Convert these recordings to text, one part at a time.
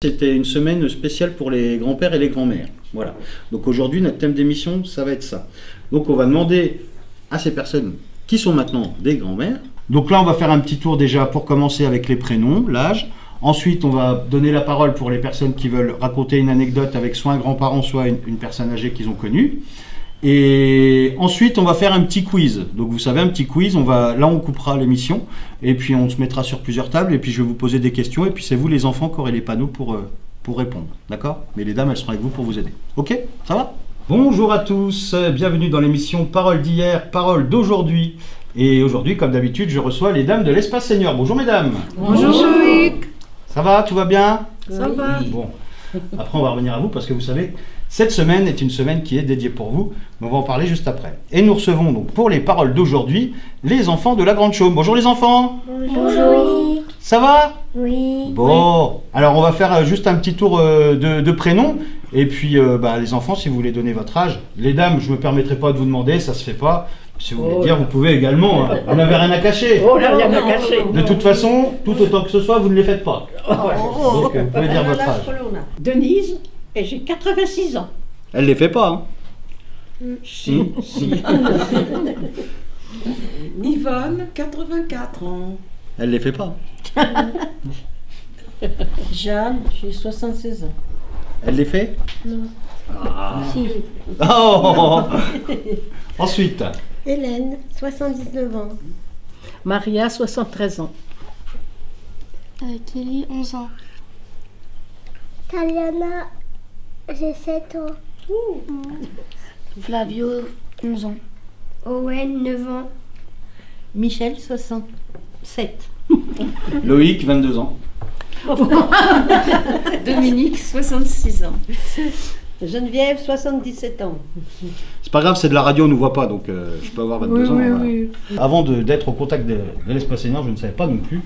C'était une semaine spéciale pour les grands-pères et les grands-mères. Voilà. Donc aujourd'hui, notre thème d'émission, ça va être ça. Donc on va demander à ces personnes qui sont maintenant des grands-mères. Donc là, on va faire un petit tour déjà pour commencer avec les prénoms, l'âge. Ensuite, on va donner la parole pour les personnes qui veulent raconter une anecdote avec soit un grand-parent, soit une personne âgée qu'ils ont connue. Et ensuite, on va faire un petit quiz. Donc vous savez, un petit quiz, là on coupera l'émission, et puis on se mettra sur plusieurs tables, et puis je vais vous poser des questions, et puis c'est vous les enfants qui aurez les panneaux pour répondre. D'accord? Mais les dames, elles seront avec vous pour vous aider. Ok? Ça va? Bonjour à tous, bienvenue dans l'émission Parole d'hier, Parole d'aujourd'hui. Et aujourd'hui, comme d'habitude, je reçois les dames de l'Espace Senior. Bonjour mesdames. Bonjour Loïc. Ça va? Tout va bien? Ça va. Bon. Après, on va revenir à vous parce que vous savez, cette semaine est une semaine qui est dédiée pour vous, mais on va en parler juste après. Et nous recevons donc pour les paroles d'aujourd'hui, les enfants de la Grande Chaume. Bonjour les enfants. Bonjour. Ça va? Oui. Bon, alors on va faire juste un petit tour de prénoms. Et puis les enfants, si vous voulez donner votre âge, les dames, je ne me permettrai pas de vous demander, ça se fait pas. Si vous voulez dire, vous pouvez également. Hein. Vous n'avez rien à cacher. Oh, là, rien à cacher. De toute façon, tout autant que ce soit, vous ne les faites pas. Donc vous pouvez dire votre âge. Denise, et j'ai 86 ans. Elle ne les fait pas. Hein. Si. Yvonne, 84 ans. Elle ne les fait pas. Jeanne, j'ai 76 ans. Elle les fait? Non. Ah. Si. Oh. Ensuite. Hélène, 79 ans. Maria, 73 ans. Kelly, 11 ans. Taliana, j'ai 7 ans. Flavio, 11 ans. Owen, 9 ans. Michel, 67. Loïc, 22 ans. Dominique, 66 ans. Geneviève, 77 ans. C'est pas grave, c'est de la radio, on ne nous voit pas, donc je peux avoir 22 ans. Voilà. Avant d'être au contact de l'Espace Senior, je ne savais pas non plus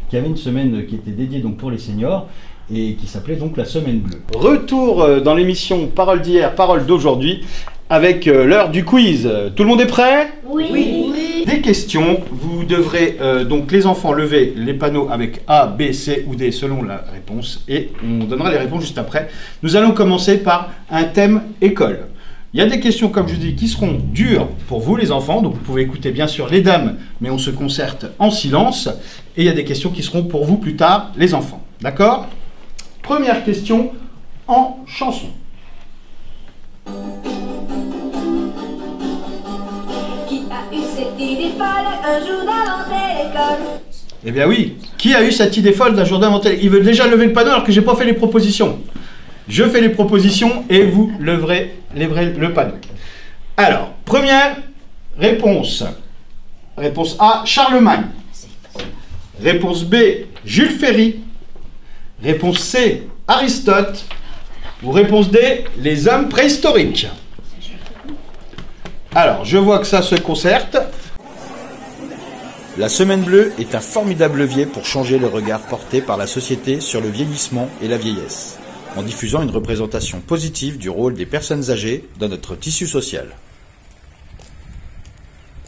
qu'il y avait une semaine qui était dédiée donc pour les seniors et qui s'appelait donc la Semaine Bleue. Retour dans l'émission Parole d'hier, Parole d'aujourd'hui, avec l'heure du quiz. Tout le monde est prêt? Oui. Des questions, vous devrez donc les enfants lever les panneaux avec A, B, C ou D selon la réponse et on donnera les réponses juste après. Nous allons commencer par un thème école. Il y a des questions, comme je dis, qui seront dures pour vous les enfants, donc vous pouvez écouter bien sûr les dames, mais on se concerte en silence. Et il y a des questions qui seront pour vous plus tard, les enfants. D'accord? Première question en chanson. Idée folle, un jour d'inventer l'école. Eh bien oui, qui a eu cette idée folle d'un jour d'inventer? Il veut déjà lever le panneau alors que j'ai pas fait les propositions. Je fais les propositions et vous leverez le panneau. Alors, première réponse. Réponse A, Charlemagne. Réponse B, Jules Ferry. Réponse C, Aristote. Ou réponse D, les hommes préhistoriques. Alors, je vois que ça se concerte. La Semaine Bleue est un formidable levier pour changer le regard porté par la société sur le vieillissement et la vieillesse, en diffusant une représentation positive du rôle des personnes âgées dans notre tissu social.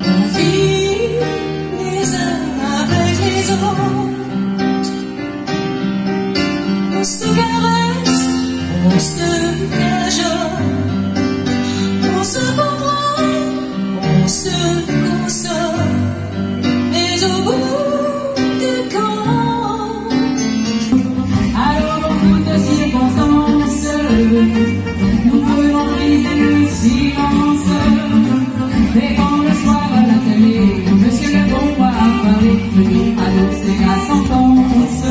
On vit les uns avec les autres, on se caresse, on se cajole, on se comprend, on se console. Mais au bout du compte, alors au bout de circonstances, nous pouvons briser le silence. Mais quand le soir à la télé, Monsieur le Bon a parlé, annoncer la sentence.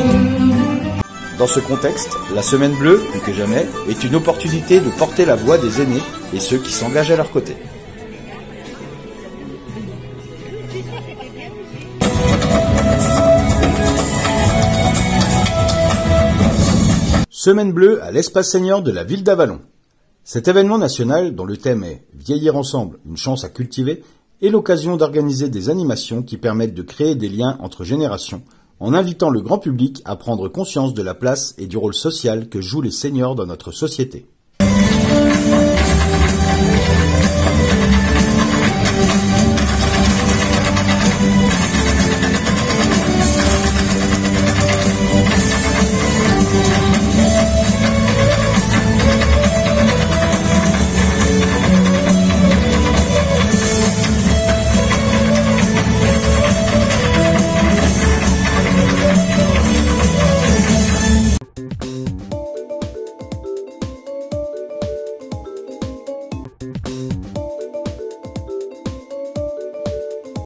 Dans ce contexte, la Semaine Bleue, plus que jamais, est une opportunité de porter la voix des aînés et ceux qui s'engagent à leur côté. Semaine Bleue à l'Espace Senior de la ville d'Avallon. Cet événement national, dont le thème est « Vieillir ensemble, une chance à cultiver », est l'occasion d'organiser des animations qui permettent de créer des liens entre générations, en invitant le grand public à prendre conscience de la place et du rôle social que jouent les seniors dans notre société.